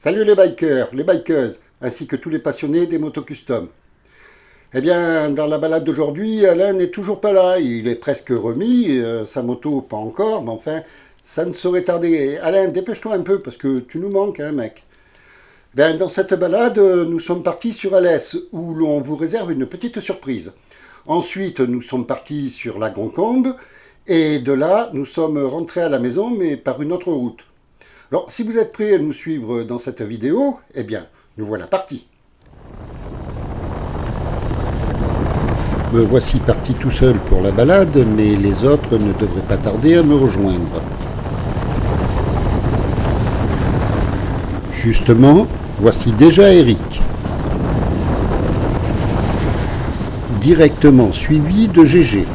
Salut les bikers, les bikeuses, ainsi que tous les passionnés des motos custom. Eh bien, dans la balade d'aujourd'hui, Alain n'est toujours pas là. Il est presque remis, sa moto pas encore, mais enfin, ça ne saurait tarder. Alain, dépêche-toi un peu, parce que tu nous manques, hein, mec. Ben, dans cette balade, nous sommes partis sur Alès, où l'on vous réserve une petite surprise. Ensuite, nous sommes partis sur la Concombe, et de là, nous sommes rentrés à la maison, mais par une autre route. Alors, si vous êtes prêts à nous suivre dans cette vidéo, eh bien, nous voilà partis. Me voici parti tout seul pour la balade, mais les autres ne devraient pas tarder à me rejoindre. Justement, voici déjà Eric. Directement suivi de GG.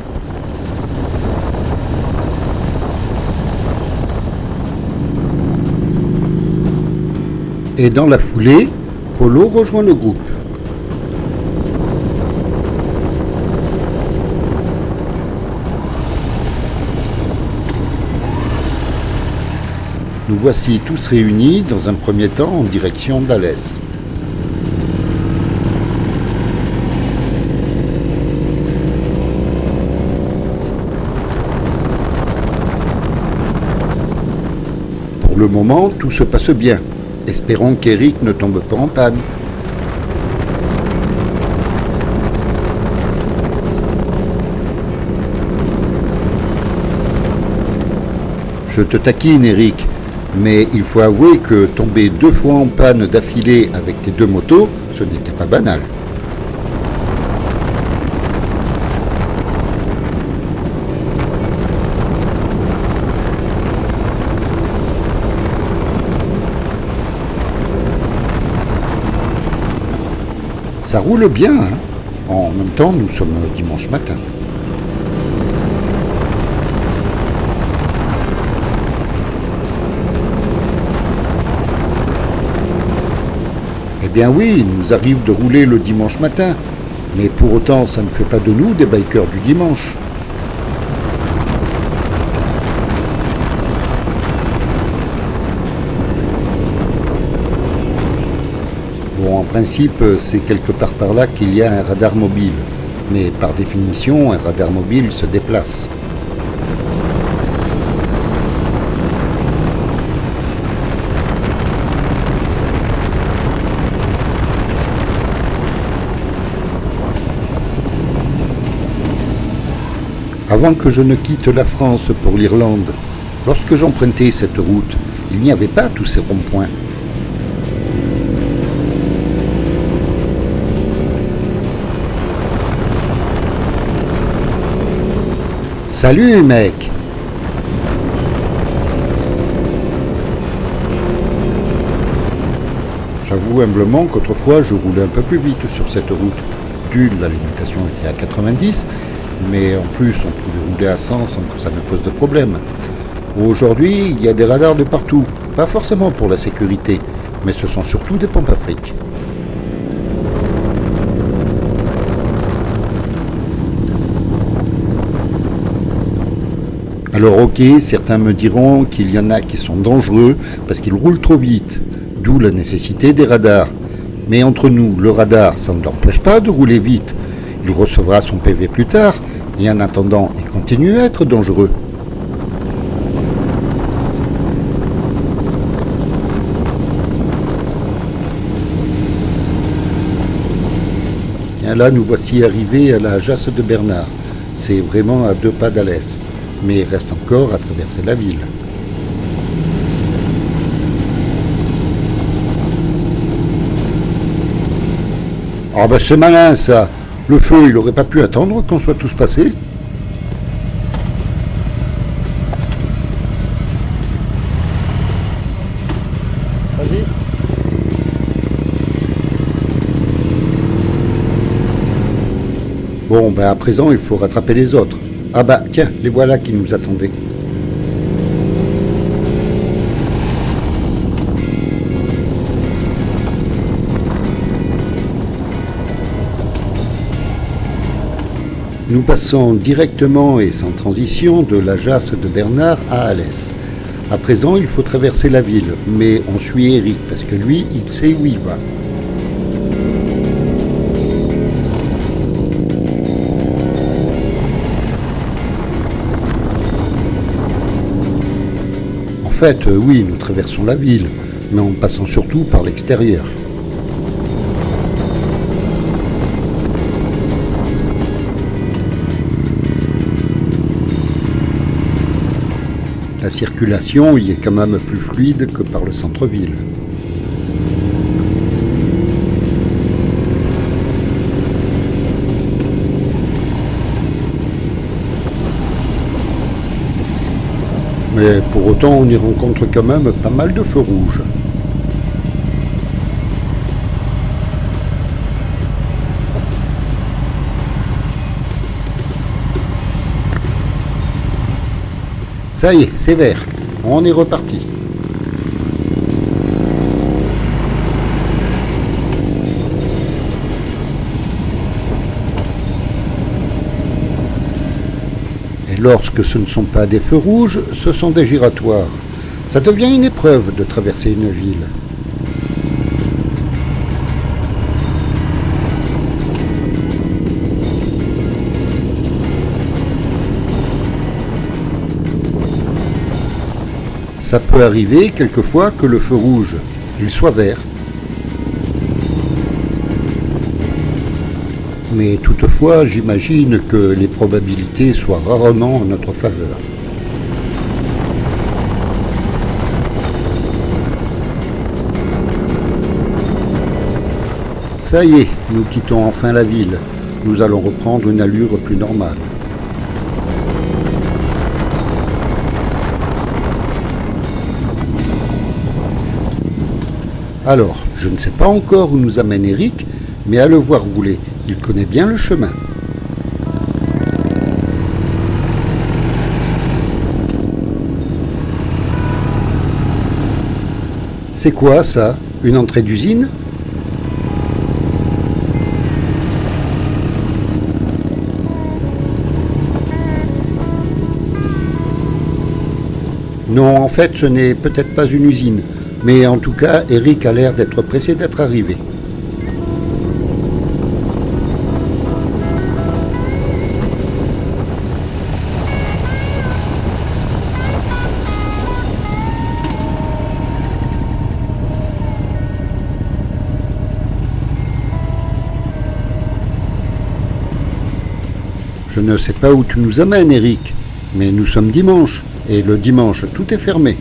Et dans la foulée, Polo rejoint le groupe. Nous voici tous réunis dans un premier temps en direction d'Alès. Pour le moment, tout se passe bien. Espérons qu'Eric ne tombe pas en panne. Je te taquine, Eric, mais il faut avouer que tomber 2 fois en panne d'affilée avec tes 2 motos, ce n'était pas banal. Ça roule bien, hein. En même temps, nous sommes dimanche matin. Eh bien oui, il nous arrive de rouler le dimanche matin, mais pour autant, ça ne fait pas de nous des bikers du dimanche. Bon, en principe, c'est quelque part par là qu'il y a un radar mobile, mais par définition, un radar mobile se déplace. Avant que je ne quitte la France pour l'Irlande, lorsque j'empruntais cette route, il n'y avait pas tous ces ronds-points. Salut mec! J'avoue humblement qu'autrefois je roulais un peu plus vite sur cette route. D'une, la limitation était à 90, mais en plus on pouvait rouler à 100 sans que ça me pose de problème. Aujourd'hui, il y a des radars de partout, pas forcément pour la sécurité, mais ce sont surtout des pompes à fric. Alors ok, certains me diront qu'il y en a qui sont dangereux parce qu'ils roulent trop vite, d'où la nécessité des radars. Mais entre nous, le radar, ça ne l'empêche pas de rouler vite. Il recevra son PV plus tard, et en attendant, il continue à être dangereux. Bien là, nous voici arrivés à la Jasse de Bernard. C'est vraiment à 2 pas d'Alès, mais il reste encore à traverser la ville. Ah ben c'est malin ça! Le feu, il aurait pas pu attendre qu'on soit tous passés? Vas-y. Bon, ben à présent, il faut rattraper les autres. Ah bah tiens, les voilà qui nous attendaient. Nous passons directement et sans transition de la Jasse de Bernard à Alès. À présent, il faut traverser la ville, mais on suit Eric parce que lui, il sait où il va. En fait, oui, nous traversons la ville, mais en passant surtout par l'extérieur. La circulation y est quand même plus fluide que par le centre-ville. Mais pour autant, on y rencontre quand même pas mal de feux rouges. Ça y est, c'est vert. On est reparti. Et lorsque ce ne sont pas des feux rouges, ce sont des giratoires. Ça devient une épreuve de traverser une ville. Ça peut arriver quelquefois que le feu rouge, il soit vert. Mais toutefois, j'imagine que les probabilités soient rarement en notre faveur. Ça y est, nous quittons enfin la ville. Nous allons reprendre une allure plus normale. Alors, je ne sais pas encore où nous amène Eric, mais à le voir rouler, il connaît bien le chemin. C'est quoi ça? Une entrée d'usine? Non, en fait, ce n'est peut-être pas une usine. Mais en tout cas, Eric a l'air d'être pressé d'être arrivé. Je ne sais pas où tu nous amènes, Eric, mais nous sommes dimanche, et le dimanche, tout est fermé.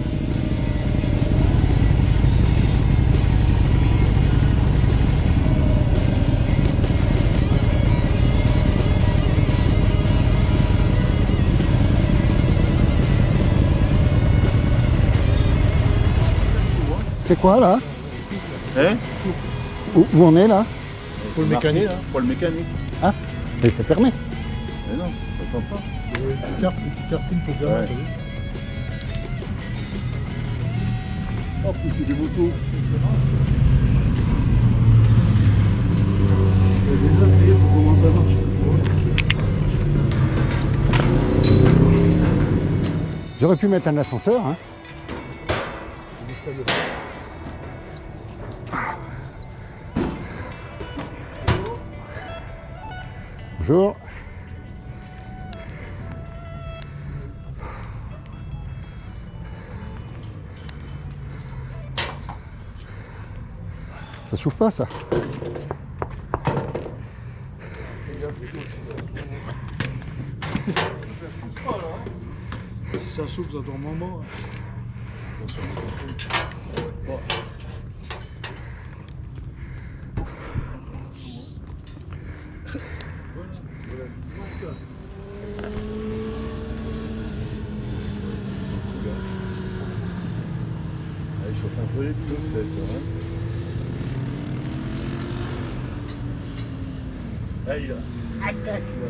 C'est quoi là? Hein? Où on est là? Pour le mécanique. Pour le mécanique. Ah, mais c'est fermé. Mais non, ça sent pas. Cartine pour faire. Ouais. Hop, ici des motos. J'ai déjà essayé pour comment ça marche. J'aurais pu mettre un ascenseur, hein. Bonjour. Ça s'ouvre pas ça? Si ça s'ouvre, ça tombe en mort. Ah, il chauffe un peu les pneus peut-être. Hein. Là, il a. Attaque là.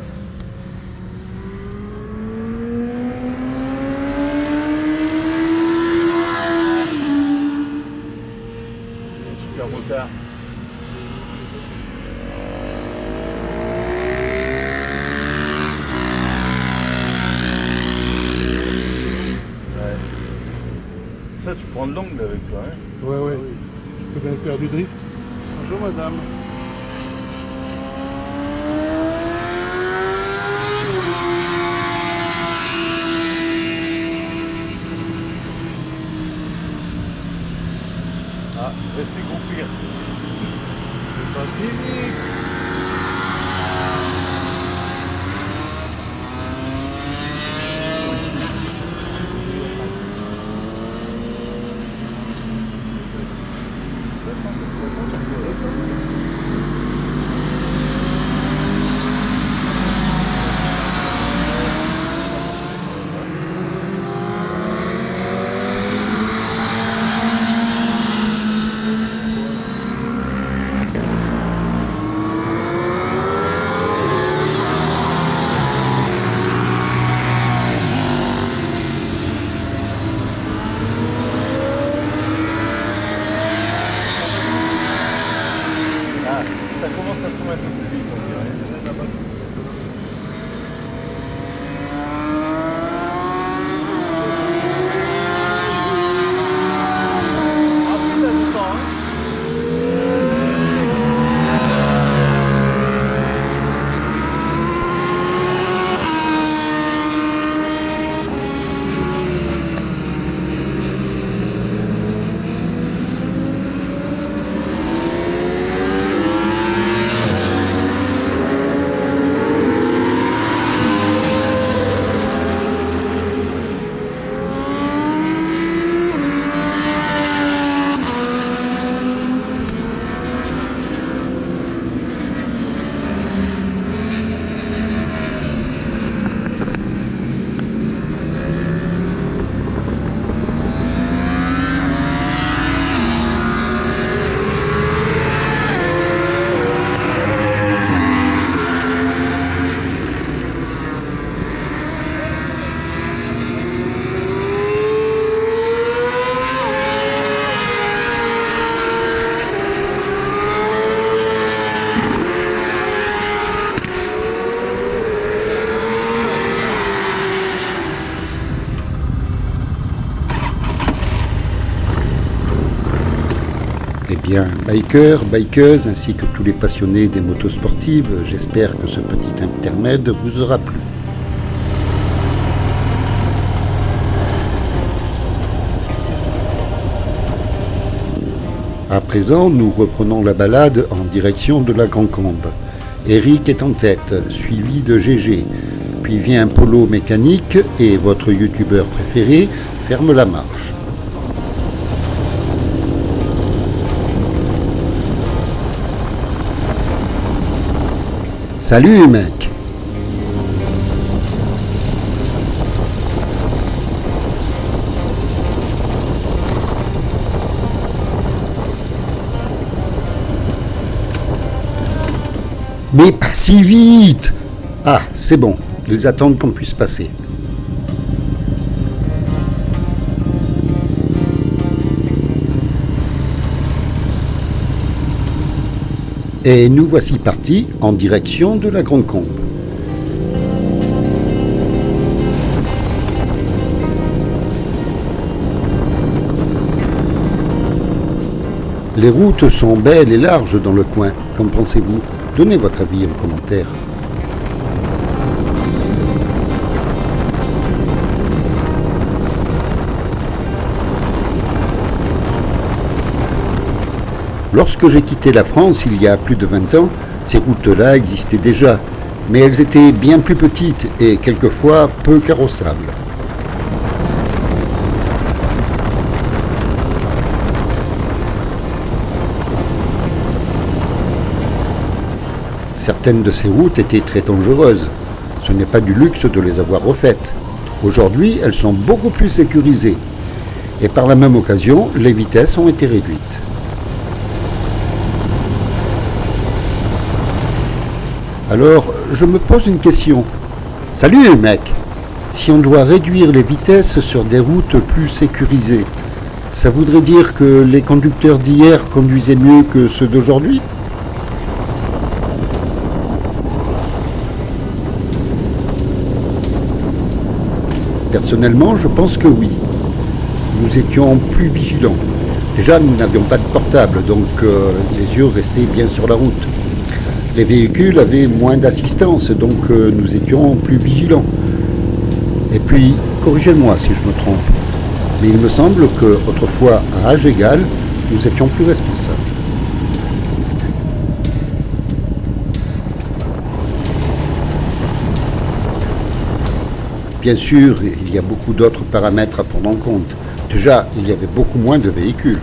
Super motard. Ouais. prendre l'angle avec ça, hein. Ouais, ouais. Tu peux même faire du drift. Bonjour madame. Ah, laissez groupir. C'est pas fini. Ah, ça commence à tourner un peu plus vite, on dirait. Ah, putain, du temps, hein. Eh bien, bikers, bikeuses, ainsi que tous les passionnés des motos sportives, j'espère que ce petit intermède vous aura plu. À présent, nous reprenons la balade en direction de la Grand Combe. Eric est en tête, suivi de GG. Puis vient Polo Mécanique et votre youtubeur préféré ferme la marche. Salut mec! Mais pas si vite! Ah, c'est bon, ils attendent qu'on puisse passer. Et nous voici partis en direction de la Grande Combe. Les routes sont belles et larges dans le coin. Qu'en pensez-vous? Donnez votre avis en commentaire. Lorsque j'ai quitté la France il y a plus de 20 ans, ces routes-là existaient déjà, mais elles étaient bien plus petites et quelquefois peu carrossables. Certaines de ces routes étaient très dangereuses. Ce n'est pas du luxe de les avoir refaites. Aujourd'hui, elles sont beaucoup plus sécurisées. Et par la même occasion, les vitesses ont été réduites. Alors, je me pose une question. Salut mec! Si on doit réduire les vitesses sur des routes plus sécurisées, ça voudrait dire que les conducteurs d'hier conduisaient mieux que ceux d'aujourd'hui? Personnellement, je pense que oui. nous étions plus vigilants. Déjà, nous n'avions pas de portable, donc les yeux restaient bien sur la route. Les véhicules avaient moins d'assistance, donc nous étions plus vigilants. Et puis, corrigez-moi si je me trompe, mais il me semble que autrefois, à âge égal, nous étions plus responsables. Bien sûr, il y a beaucoup d'autres paramètres à prendre en compte. Déjà, il y avait beaucoup moins de véhicules.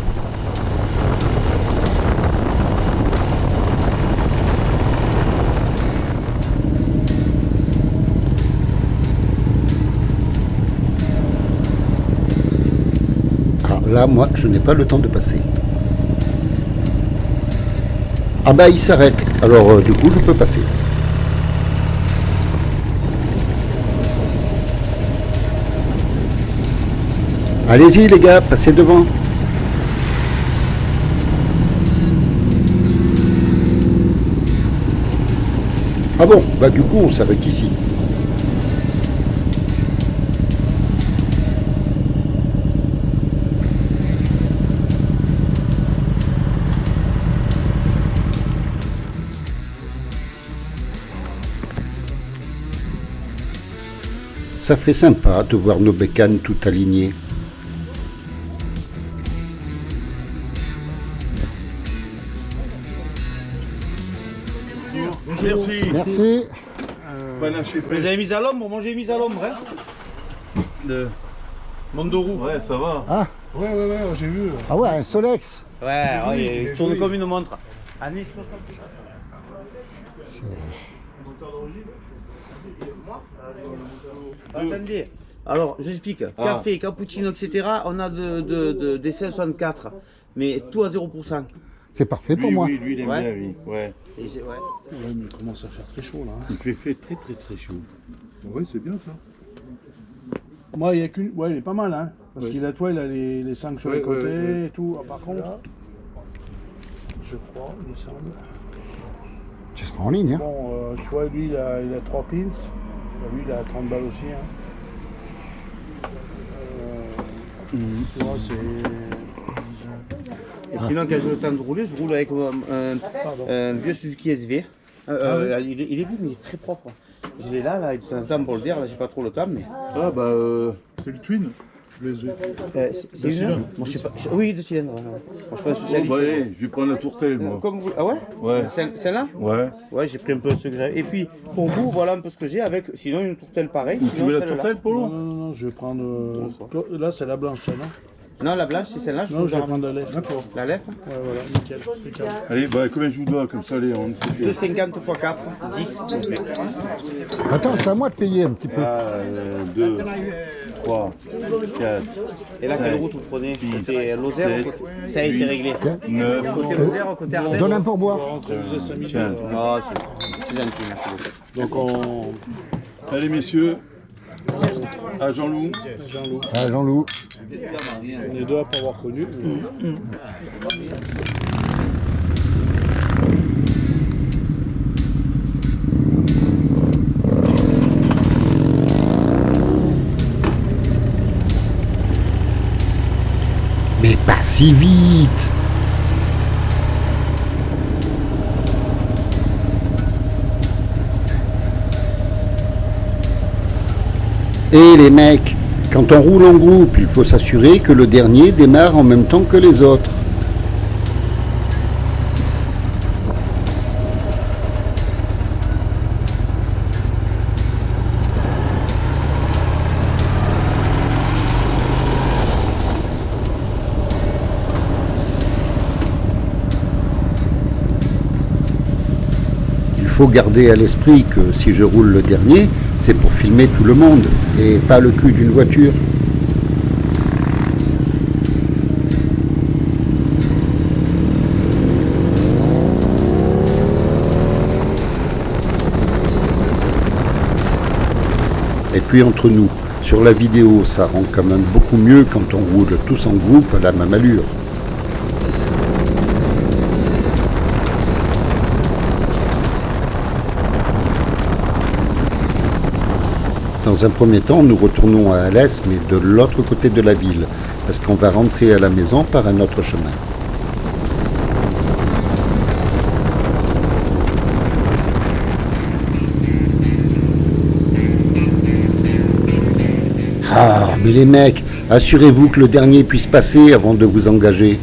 Alors là, moi, je n'ai pas le temps de passer. Ah bah, il s'arrête. Alors, du coup, je peux passer. Allez-y les gars, passez devant. Ah bon, bah du coup on s'arrête ici. Ça fait sympa de voir nos bécanes tout alignées. Merci. Merci. Pas lâcher Vous les avez mis à l'ombre, moi j'ai mis à l'ombre. Hein. De Mondorou. Ouais, ça va. Ah, Ouais, j'ai vu. ah ouais, un Solex. Ouais, joli, il il est tourne joli. comme une montre. Année 60. Attendez. Alors, j'explique. Café, cappuccino, etc. On a des 64. Mais tout à 0%. C'est parfait pour moi. Oui, lui, il aime Ouais. bien, lui. Ouais. Et ouais. Ouais, mais il commence à faire très chaud là. Il fait très chaud. Ouais, c'est bien ça. Moi, il y a qu'une. Ouais, il est pas mal, hein. Parce Ouais. qu'il a, toi, il a les 5 sur Ouais, les côtés ouais. et tout. Ah, par contre, je crois, il me semble. Tu seras en ligne, hein. Bon, tu vois, lui, il a 3 pins. Lui, il a 30 balles aussi, hein. Tu vois, c'est. Et sinon, quand j'ai le temps de rouler, je roule avec un vieux Suzuki SV. Il est vieux, mais il est très propre. Je l'ai là, de temps en temps pour le dire, là j'ai pas trop le temps, mais. Ah, bah, c'est le Twin. Le SV. C'est une cylindres. Moi, je sais pas. Oui, 2 cylindres. Ouais. Moi, je suis pas un Bon, spécialiste. bah, allez, je vais prendre la tourtelle, moi. Comme vous. Ah ouais. Ouais. Celle-là. Ouais. Ouais, j'ai pris un peu ce que j'avais. Et puis, pour vous, voilà un peu ce que j'ai avec. Sinon, une tourtelle pareille. Tu sinon veux la celle-là. tourtelle, Polo Non, je vais prendre. Là, c'est la blanche, ça, non? Non, la blanche, c'est celle-là. Je Non, peux je vais vous en prendre la lèvre. D'accord. la lèvre. Ouais, voilà, nickel. Nickel. Allez, bah, combien je vous dois comme ça, allez, on sait faire. 2,50 x 4, 10. Attends, c'est à moi de payer un petit peu. 2, 3, 4, Et là, quelle route vous prenez? Six, Côté Lozère ou sept, côté... Ça y est, c'est réglé. 9, Côté Lozère, côté Ardenne. Donne un pourboire. Entre les 5 15. Oh, c'est gentil, merci beaucoup. Donc, on. Allez, messieurs, à Jean-Loup. Jean-Loup. Ah, Jean-Loup. On est deux à pas avoir connu. Mais pas si vite. Et les mecs, quand on roule en groupe, il faut s'assurer que le dernier démarre en même temps que les autres. Il faut garder à l'esprit que si je roule le dernier, c'est pour filmer tout le monde et pas le cul d'une voiture. Et puis entre nous, sur la vidéo, ça rend quand même beaucoup mieux quand on roule tous en groupe à la même allure. Dans un premier temps, nous retournons à Alès, mais de l'autre côté de la ville, parce qu'on va rentrer à la maison par un autre chemin. Ah, mais les mecs, assurez-vous que le dernier puisse passer avant de vous engager.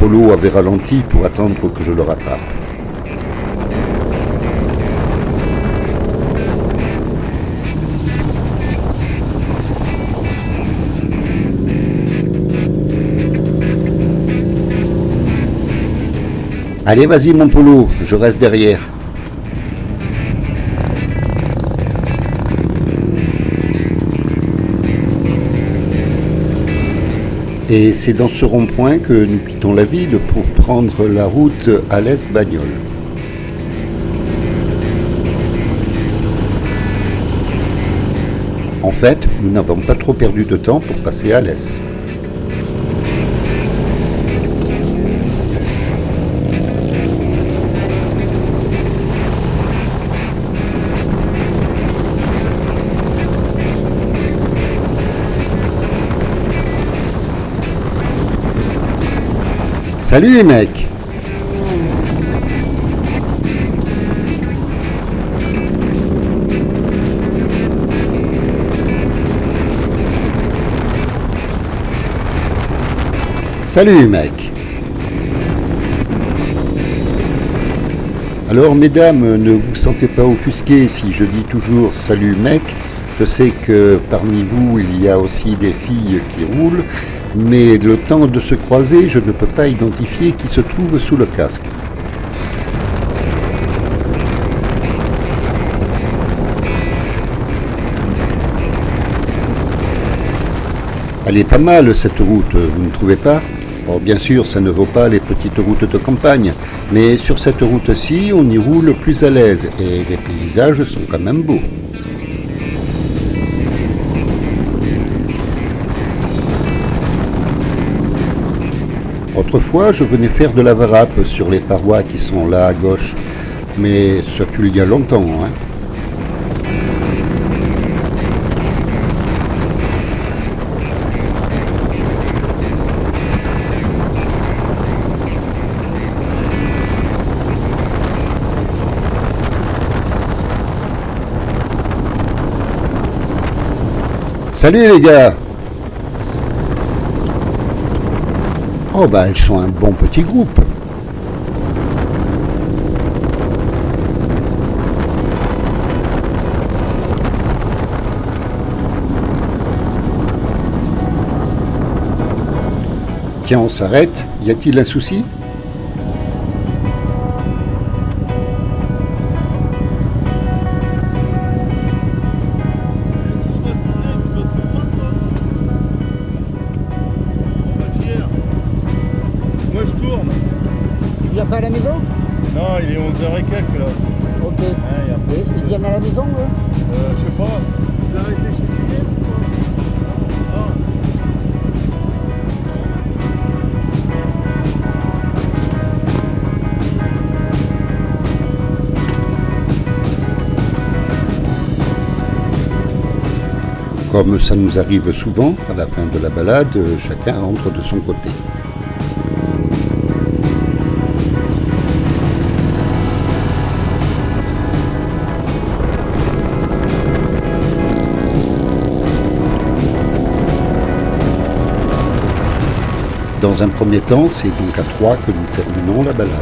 Apollo avait ralenti pour attendre que je le rattrape. Allez, vas-y mon Polo, je reste derrière. Et c'est dans ce rond-point que nous quittons la ville pour prendre la route Alès-Bagnols. En fait, nous n'avons pas trop perdu de temps pour passer à Alès. Salut les mecs! Salut les mecs! Alors mesdames, ne vous sentez pas offusquées si je dis toujours salut mec. Je sais que parmi vous il y a aussi des filles qui roulent, mais le temps de se croiser, je ne peux pas identifier qui se trouve sous le casque. Elle est pas mal cette route, vous ne trouvez pas? Bon, bien sûr, ça ne vaut pas les petites routes de campagne, mais sur cette route-ci, on y roule plus à l'aise et les paysages sont quand même beaux. Autrefois, je venais faire de la varap sur les parois qui sont là à gauche, mais ça fut il y a longtemps, hein. Salut les gars! Oh bah ils sont un bon petit groupe. Tiens, on s'arrête. Y a-t-il un souci? Moi je tourne. Il vient pas à la maison? Non, il est 11h et quelques là. Ok. Ouais, Et ils viennent à la maison, eux? je sais pas. Vous arrêtez chez Julien ou quoi? Ah. Comme ça nous arrive souvent, à la fin de la balade, chacun rentre de son côté. Dans un premier temps, c'est donc à 3 que nous terminons la balade.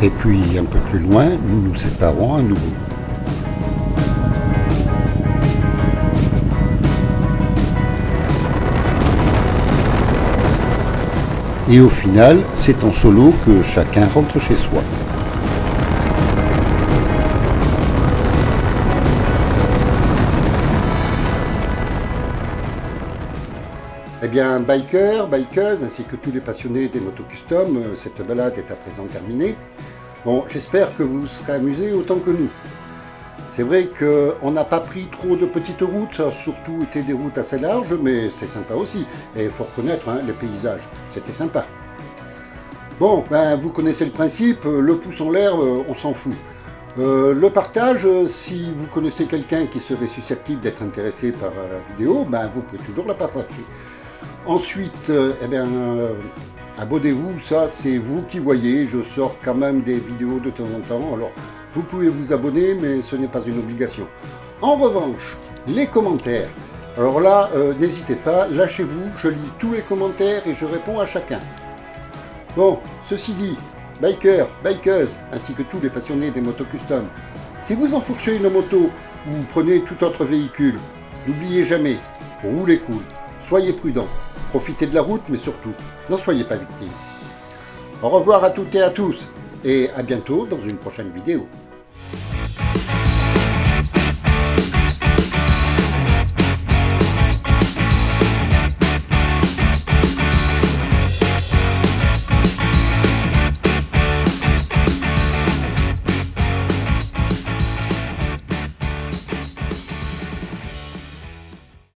Et puis un peu plus loin, nous nous séparons à nouveau. Et au final, c'est en solo que chacun rentre chez soi. Eh bien, bikers, ainsi que tous les passionnés des motos custom, cette balade est à présent terminée. Bon, j'espère que vous vous serez amusés autant que nous. C'est vrai qu'on n'a pas pris trop de petites routes, ça a surtout été des routes assez larges, mais c'est sympa aussi. Et il faut reconnaître, hein, les paysages, c'était sympa. Bon, ben, vous connaissez le principe, le pouce en l'air, on s'en fout. Le partage, si vous connaissez quelqu'un qui serait susceptible d'être intéressé par la vidéo, ben, vous pouvez toujours la partager. Ensuite, abonnez-vous, ça c'est vous qui voyez, je sors quand même des vidéos de temps en temps, alors vous pouvez vous abonner, mais ce n'est pas une obligation. En revanche, les commentaires, alors là, n'hésitez pas, lâchez-vous, je lis tous les commentaires et je réponds à chacun. Bon, ceci dit, bikers, bikeuses, ainsi que tous les passionnés des motos custom, si vous enfourchez une moto ou prenez tout autre véhicule, n'oubliez jamais, roulez cool, soyez prudents, profitez de la route, mais surtout, n'en soyez pas victimes. Au revoir à toutes et à tous, et à bientôt dans une prochaine vidéo.